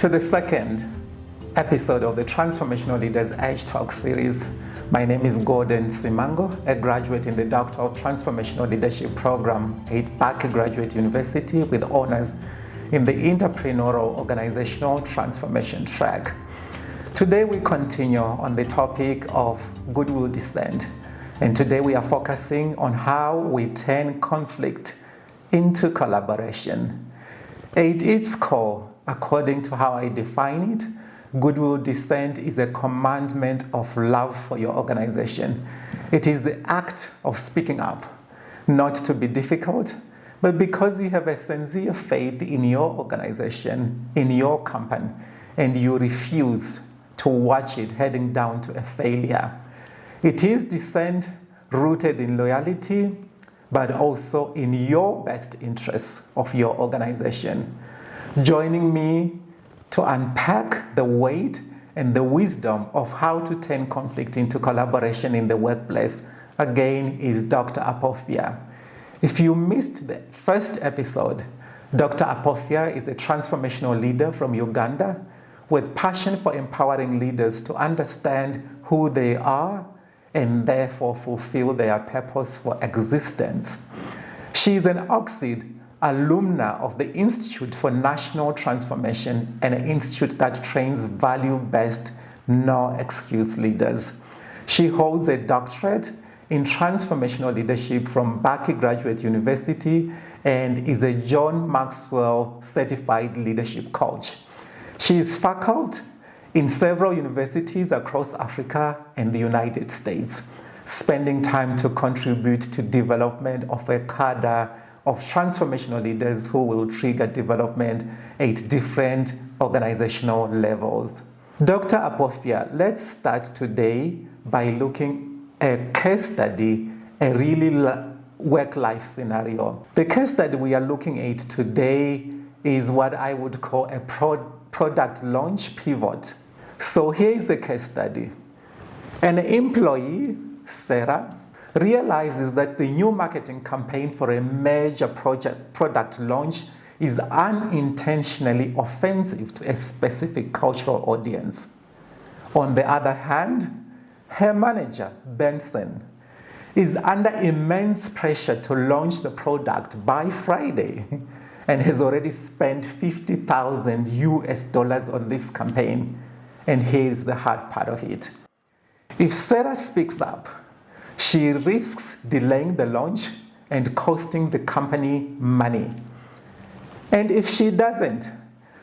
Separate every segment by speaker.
Speaker 1: to the second episode of the Transformational Leaders Edge Talk series. My name is Gordon Simango, a graduate in the Doctor of Transformational Leadership program at Bakke Graduate University with honors in the Entrepreneurial Organizational Transformation track. Today we continue on the topic of Goodwill Dissent, and today we are focusing on how we turn conflict into collaboration. At its core, according to how I define it, Goodwill Dissent is a commandment of love for your organization. It is the act of speaking up, not to be difficult, but because you have a sincere faith in your organization, in your company, and you refuse to watch it heading down to a failure. It is dissent rooted in loyalty, but also in your best interests of your organization. Joining me to unpack the weight and the wisdom of how to turn conflict into collaboration in the workplace, again, is Dr. Apofia. If you missed the first episode, Dr. Apofia is a transformational leader from Uganda with passion for empowering leaders to understand who they are and therefore fulfill their purpose for existence. She is an Oxford alumna of the Institute for National Transformation, an institute that trains value-based, no-excuse leaders. She holds a doctorate in transformational leadership from Bakke Graduate University and is a John Maxwell certified leadership coach. She is faculty in several universities across Africa and the United States, spending time to contribute to development of a cadre of transformational leaders who will trigger development at different organizational levels. Dr. Apofia, let's start today by looking at a case study, a really work-life scenario. The case study we are looking at today is what I would call a product launch pivot. So here is the case study. An employee, Sarah, realizes that the new marketing campaign for a major product launch is unintentionally offensive to a specific cultural audience. On the other hand, her manager, Benson, is under immense pressure to launch the product by Friday and has already spent $50,000 US on this campaign. And here's the hard part of it. If Sarah speaks up, she risks delaying the launch and costing the company money. And if she doesn't,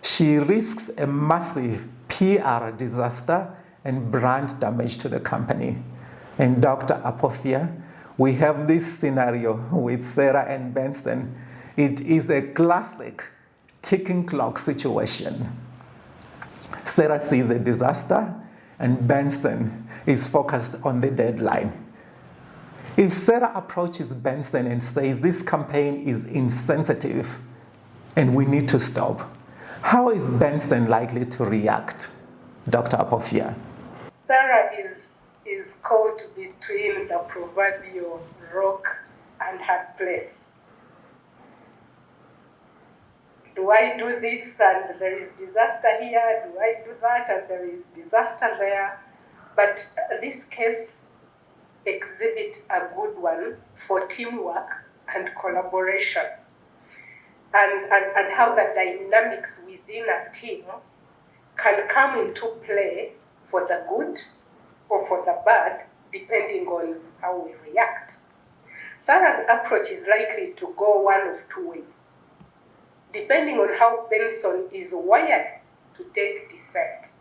Speaker 1: she risks a massive PR disaster and brand damage to the company. And Dr. Apofia, we have this scenario with Sarah and Benson. It is a classic ticking clock situation. Sarah sees a disaster and Benson is focused on the deadline. If Sarah approaches Benson and says this campaign is insensitive and we need to stop, how is Benson likely to react, Dr. Apofia?
Speaker 2: Sarah is caught between the proverbial rock and hard place. Do I do this and there is disaster here? Do I do that and there is disaster there? But this case exhibits a good one for teamwork and collaboration, and how the dynamics within a team can come into play for the good or for the bad, depending on how we react. Sarah's approach is likely to go one of two ways, depending on how Benson is wired to take dissent,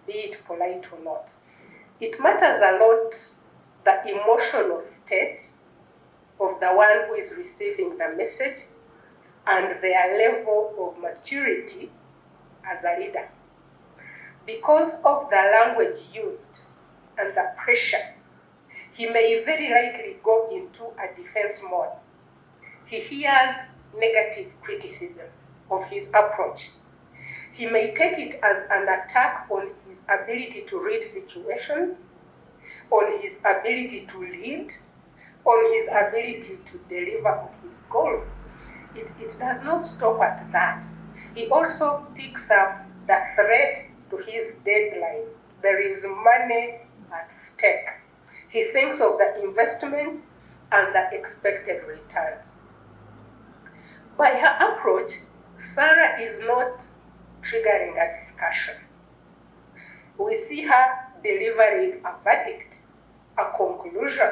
Speaker 2: be it polite or not. It matters a lot the emotional state of the one who is receiving the message and their level of maturity as a leader. Because of the language used and the pressure, he may very likely go into a defense mode. He hears negative criticism of his approach. He may take it as an attack on his ability to read situations, on his ability to lead, on his ability to deliver on his goals. It does not stop at that. He also picks up the threat to his deadline. There is money at stake. He thinks of the investment and the expected returns. By her approach, Sarah is not triggering a discussion. We see her delivering a verdict, a conclusion.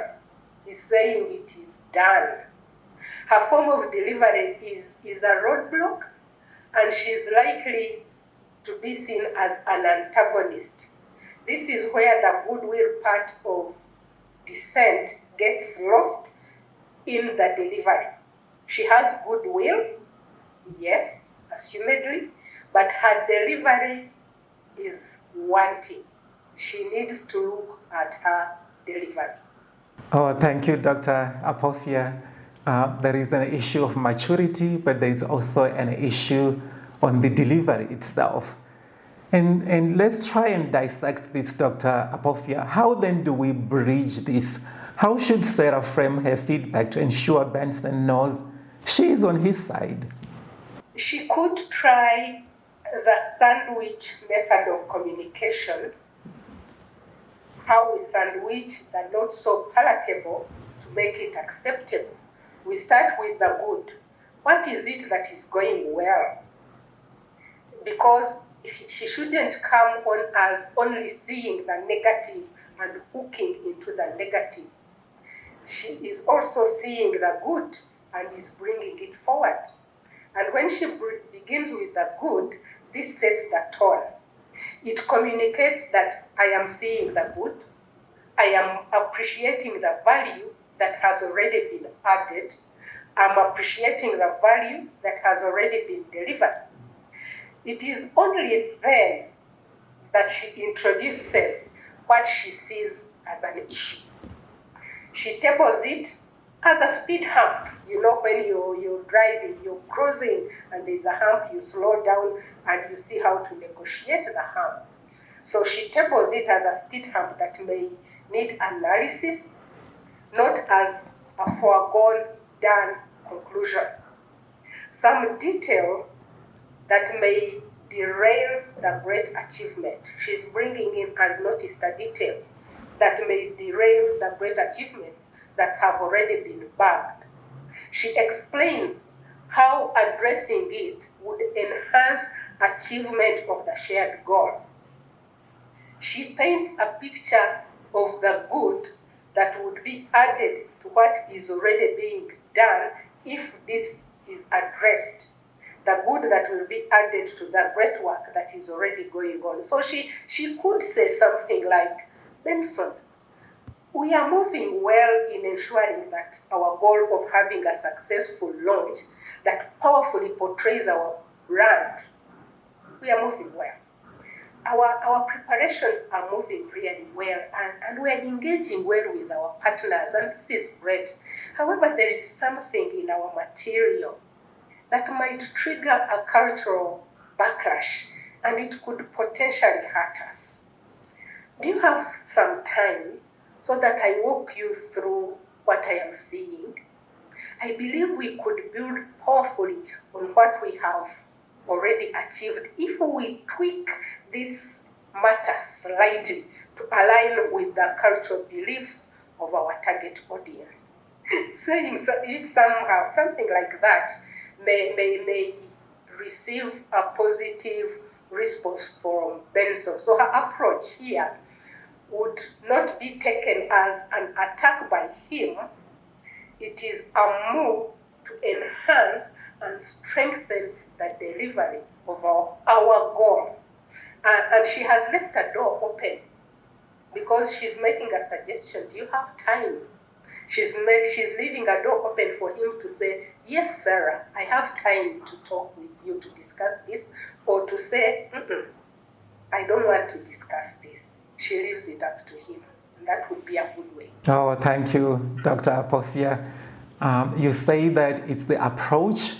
Speaker 2: Is saying it is done. Her form of delivery is a roadblock, and she's likely to be seen as an antagonist. This is where the goodwill part of dissent gets lost in the delivery. She has goodwill, yes, assumedly, but her delivery is wanting. She needs to look at her delivery.
Speaker 1: Oh, thank you, Dr. Apophia. There is an issue of maturity, but there is also an issue on the delivery itself. And let's try and dissect this, Dr. Apophia. How then do we bridge this? How should Sarah frame her feedback to ensure Benson knows she is on his side?
Speaker 2: She could try the sandwich method of communication. How we sandwich the not so palatable to make it acceptable. We start with the good. What is it that is going well? Because she shouldn't come on as only seeing the negative and hooking into the negative. She is also seeing the good and is bringing it forward. And when she begins with the good, this sets the tone. It communicates that I am seeing the good, I am appreciating the value that has already been added, I'm appreciating the value that has already been delivered. It is only then that she introduces what she sees as an issue. She tables it as a speed hump. You know, when you're driving, you're cruising, and there's a hump, you slow down, and you see how to negotiate the hump. So she tables it as a speed hump that may need analysis, not as a foregone, done conclusion. Some detail that may derail the great achievement. She's bringing in as noticed a detail that may derail the great achievements that have already been bagged. She explains how addressing it would enhance achievement of the shared goal. She paints a picture of the good that would be added to what is already being done if this is addressed. The good that will be added to the great work that is already going on. So she could say something like, Benson, we are moving well in ensuring that our goal of having a successful launch that powerfully portrays our brand, we are moving well. Our preparations are moving really well, and we are engaging well with our partners, and this is great. However, there is something in our material that might trigger a cultural backlash, and it could potentially hurt us. Do you have some time so that I walk you through what I am seeing? I believe we could build powerfully on what we have already achieved if we tweak this matter slightly to align with the cultural beliefs of our target audience. Saying it somehow, something like that, may receive a positive response from Benson. So her approach here would not be taken as an attack by him. It is a move to enhance and strengthen the delivery of our goal. And she has left a door open because she's making a suggestion. Do you have time? She's leaving a door open for him to say, yes, Sarah, I have time to talk with you to discuss this, or to say, I don't want to discuss this. She leaves it up to him. And that would be a good way.
Speaker 1: Oh, thank you, Dr. Apophia. You say that it's the approach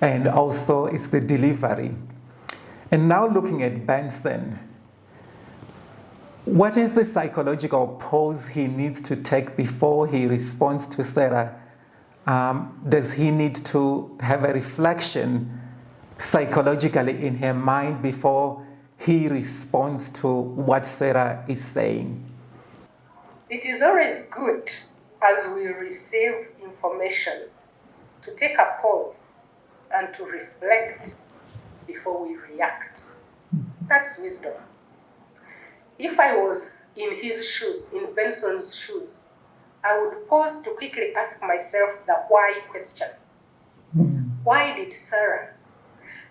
Speaker 1: and also it's the delivery. And now looking at Benson, what is the psychological pause he needs to take before he responds to Sarah? Does he need to have a reflection, psychologically in her mind before he responds to what Sarah is saying?
Speaker 2: It is always good as we receive information to take a pause and to reflect before we react. That's wisdom. If I was in his shoes, in Benson's shoes, I would pause to quickly ask myself the why question. Why did Sarah,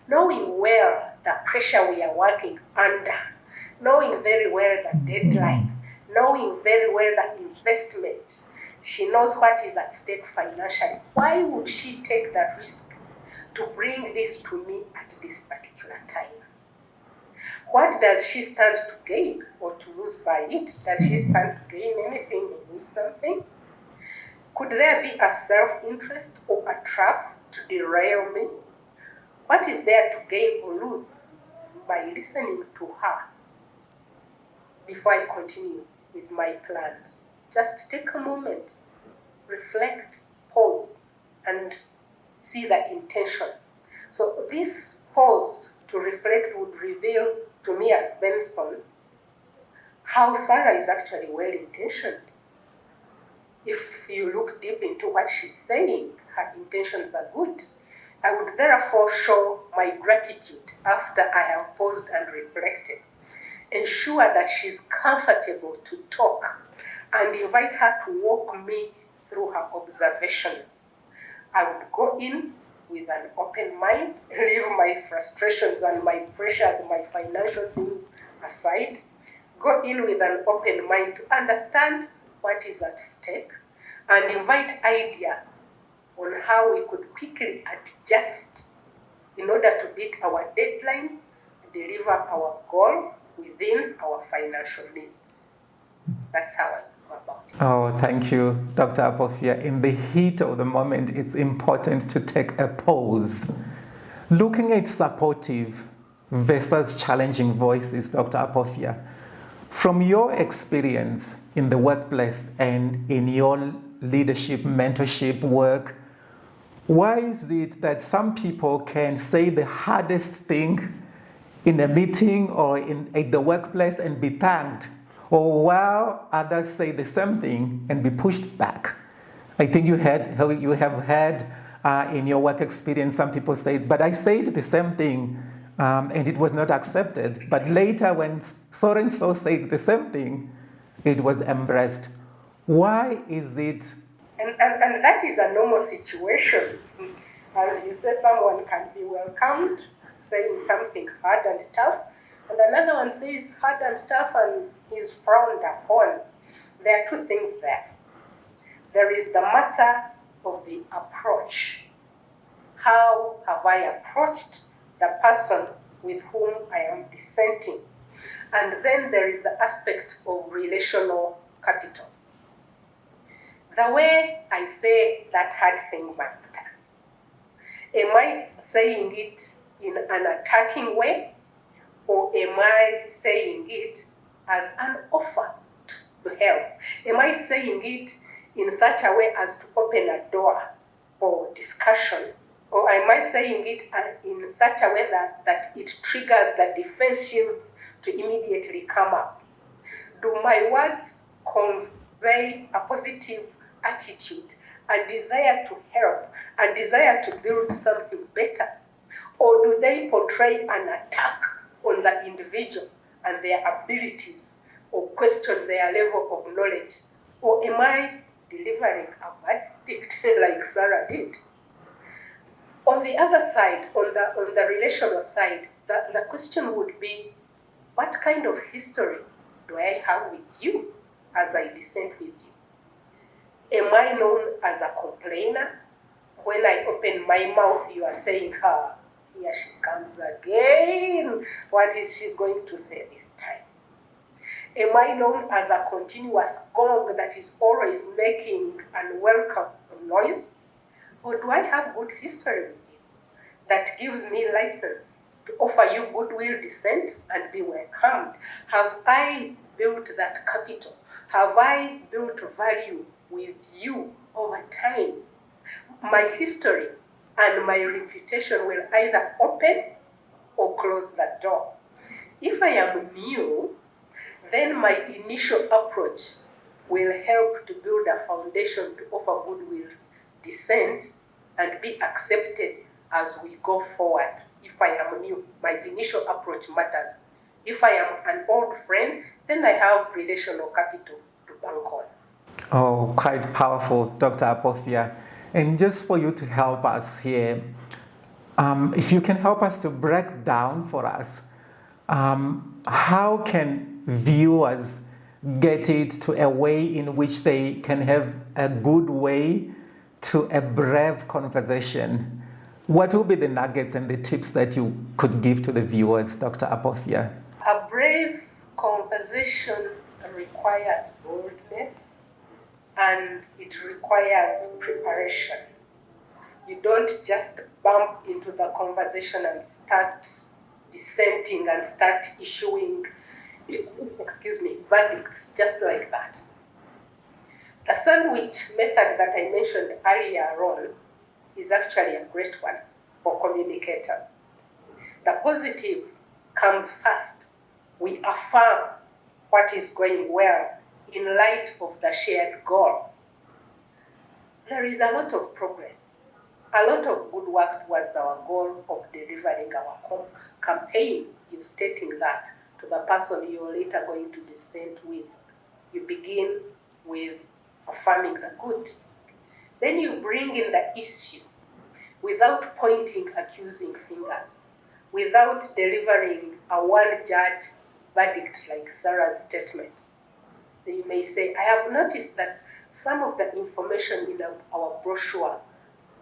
Speaker 2: knowing well the pressure we are working under, knowing very well the deadline, knowing very well the investment, she knows what is at stake financially, why would she take the risk to bring this to me at this particular time? What does she stand to gain or to lose by it? Does she stand to gain anything or lose something? Could there be a self-interest or a trap to derail me? What is there to gain or lose by listening to her before I continue with my plans? Just take a moment, reflect, pause, and see the intention. So this pause to reflect would reveal to me as Benson how Sarah is actually well-intentioned. If you look deep into what she's saying, her intentions are good. I would therefore show my gratitude after I have paused and reflected. Ensure that she's comfortable to talk and invite her to walk me through her observations. I would go in with an open mind, leave my frustrations and my pressures, my financial things aside, go in with an open mind to understand what is at stake and invite ideas on how we could quickly adjust in order to beat our deadline, deliver our goal within our financial needs. That's how I go about it.
Speaker 1: Oh, thank you, Dr. Apofia. In the heat of the moment, it's important to take a pause. Looking at supportive versus challenging voices, Dr. Apofia, from your experience in the workplace and in your leadership, mentorship work, why is it that some people can say the hardest thing in a meeting or at the workplace and be thanked, or while others say the same thing and be pushed back? I think you have had in your work experience, some people say, but I said the same thing and it was not accepted. But later when so-and-so said the same thing, it was embraced. Why is it?
Speaker 2: And that is a normal situation. As you say, someone can be welcomed, saying something hard and tough, and another one says hard and tough and is frowned upon. There are two things there. There is the matter of the approach. How have I approached the person with whom I am dissenting? And then there is the aspect of relational capital. The way I say that hard thing matters. Am I saying it in an attacking way, or am I saying it as an offer to help? Am I saying it in such a way as to open a door for discussion, or am I saying it in such a way that it triggers the defense shields to immediately come up? Do my words convey a positive attitude, a desire to help, a desire to build something better? Or do they portray an attack on the individual and their abilities, or question their level of knowledge? Or am I delivering a verdict like Sarah did? On the other side, on the relational side, the question would be, what kind of history do I have with you as I dissent with you? Am I known as a complainer? When I open my mouth, you are saying, here she comes again. What is she going to say this time? Am I known as a continuous gong that is always making unwelcome noise? Or do I have good history with you that gives me license to offer you goodwill dissent and be welcomed? Have I built that capital? Have I built value with you over time? My history and my reputation will either open or close the door. If I am new, then my initial approach will help to build a foundation to offer Goodwill's Dissent and be accepted as we go forward. If I am new, my initial approach matters. If I am an old friend, then I have relational capital to bank on.
Speaker 1: Oh, quite powerful, Dr. Apophia. And just for you to help us here, if you can help us to break down for us, how can viewers get it to a way in which they can have a good way to a brave conversation? What will be the nuggets and the tips that you could give to the viewers, Dr. Apophia?
Speaker 2: A brave conversation requires boldness and it requires preparation. You don't just bump into the conversation and start dissenting and start issuing, verdicts just like that. The sandwich method that I mentioned earlier on is actually a great one for communicators. The positive comes first. We affirm what is going well in light of the shared goal. There is a lot of progress, a lot of good work towards our goal of delivering our campaign. You stating that to the person you're later going to dissent with. You begin with affirming the good. Then you bring in the issue without pointing accusing fingers, without delivering a one-judge verdict like Sarah's statement. You may say, I have noticed that some of the information in our brochure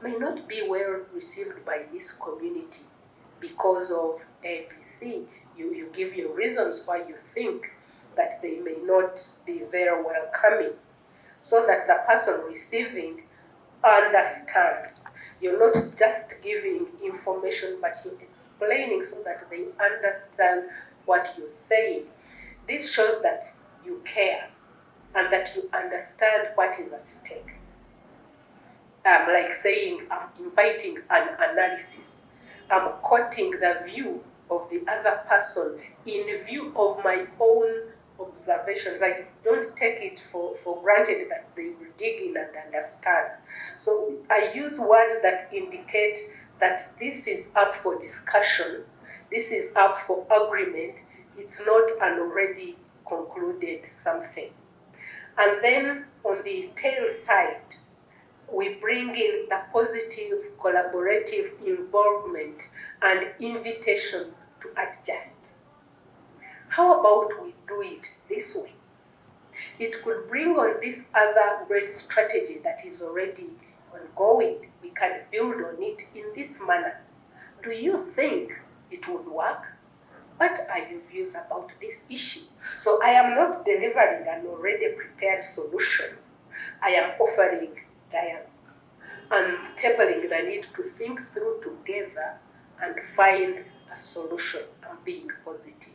Speaker 2: may not be well received by this community because of ABC. You give your reasons why you think that they may not be very welcoming, so that the person receiving understands. You're not just giving information, but you're explaining so that they understand what you're saying. This shows that you care and that you understand what is at stake. Like saying, I'm inviting an analysis. I'm quoting the view of the other person in view of my own observations. I don't take it for granted that they will dig in and understand. So I use words that indicate that this is up for discussion, this is up for agreement, it's not an already concluded something. And then on the tail side, we bring in the positive collaborative involvement and invitation to adjust. How about we do it this way? It could bring on this other great strategy that is already ongoing. We can build on it in this manner. Do you think it would work? What are your views about this issue? So I am not delivering an already prepared solution. I am offering dialogue and tabling the need to think through together and find a solution and being positive.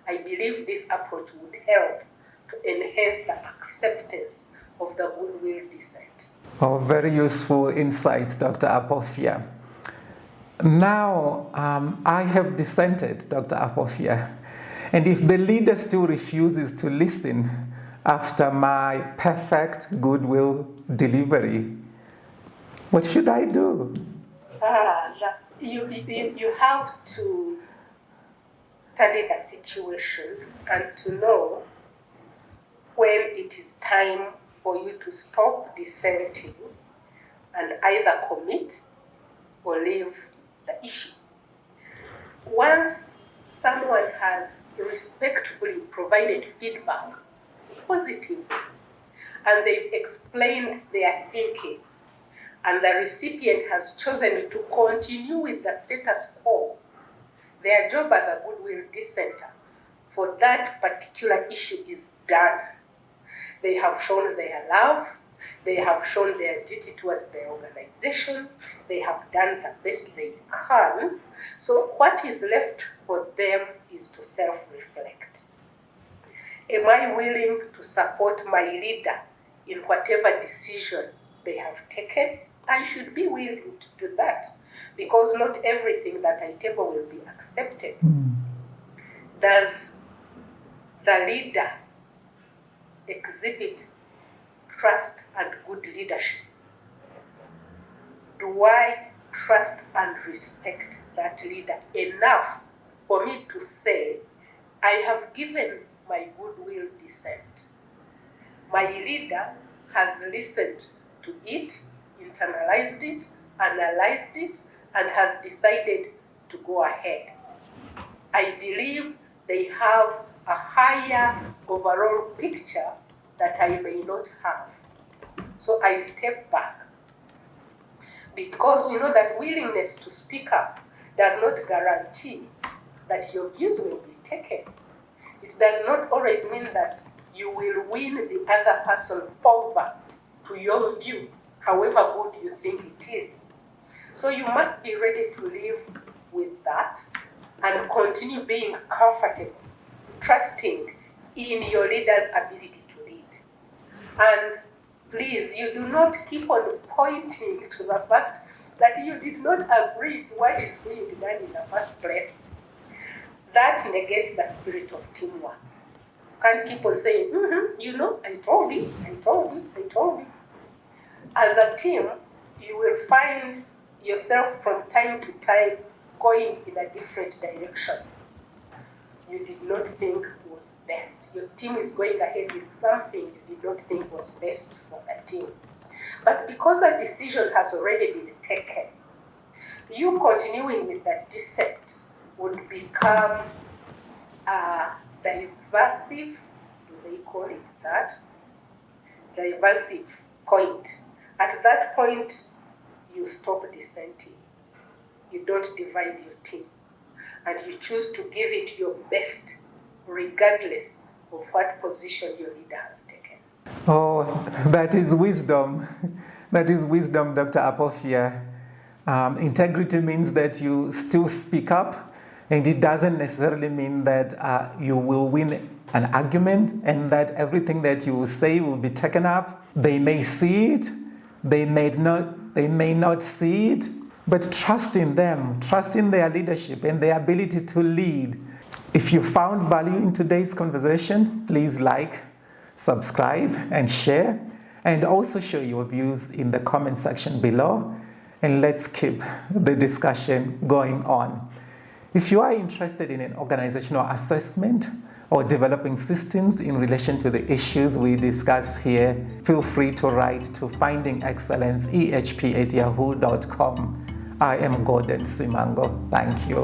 Speaker 2: I believe this approach would help to enhance the acceptance of the Goodwill Dissent.
Speaker 1: Oh, very useful insights, Dr. Apophia. Now, I have dissented, Dr. Apophia, and if the leader still refuses to listen after my perfect goodwill delivery, what should I do?
Speaker 2: You have to study the situation and to know when it is time for you to stop dissenting and either commit or leave the issue. Once someone has respectfully provided feedback, positive, and they've explained their thinking, and the recipient has chosen to continue with the status quo, their job as a Goodwill Dissenter for that particular issue is done. They have shown their love, they have shown their duty towards their organization, they have done the best they can. So what is left for them is to self-reflect. Am I willing to support my leader in whatever decision they have taken? I should be willing to do that. because not everything that I table will be accepted. Does the leader exhibit trust and good leadership? Do I trust and respect that leader enough for me to say, I have given my goodwill dissent? My leader has listened to it, internalized it, analyzed it, and has decided to go ahead. I believe they have a higher overall picture that I may not have. So I step back. Because we know that willingness to speak up does not guarantee that your views will be taken. It does not always mean that you will win the other person over to your view, however good you think it is. So you must be ready to live with that and continue being comfortable, trusting in your leader's ability to lead. And please, you do not keep on pointing to the fact that you did not agree to what is being done in the first place. That negates the spirit of teamwork. You can't keep on saying, I told you. As a team, you will find yourself from time to time going in a different direction. You did not think was best. Your team is going ahead with something you did not think was best for the team. But because a decision has already been taken, you continuing with that dissent would become a divisive, do they call it that? Divisive point. At that point, you stop dissenting. You don't divide your team. And you choose to give it your best, regardless of what position your leader has taken.
Speaker 1: Oh, that is wisdom. That is wisdom, Dr. Apofia. Integrity means that you still speak up, and it doesn't necessarily mean that you will win an argument and that everything that you will say will be taken up. They may see it, they may not see it, but trust in them, trust in their leadership and their ability to lead. If you found value in today's conversation, please like, subscribe, and share. And also share your views in the comment section below. And let's keep the discussion going on. If you are interested in an organizational assessment or developing systems in relation to the issues we discuss here, feel free to write to findingexcellence@ehp@yahoo.com. I am Gordon Simango. Thank you.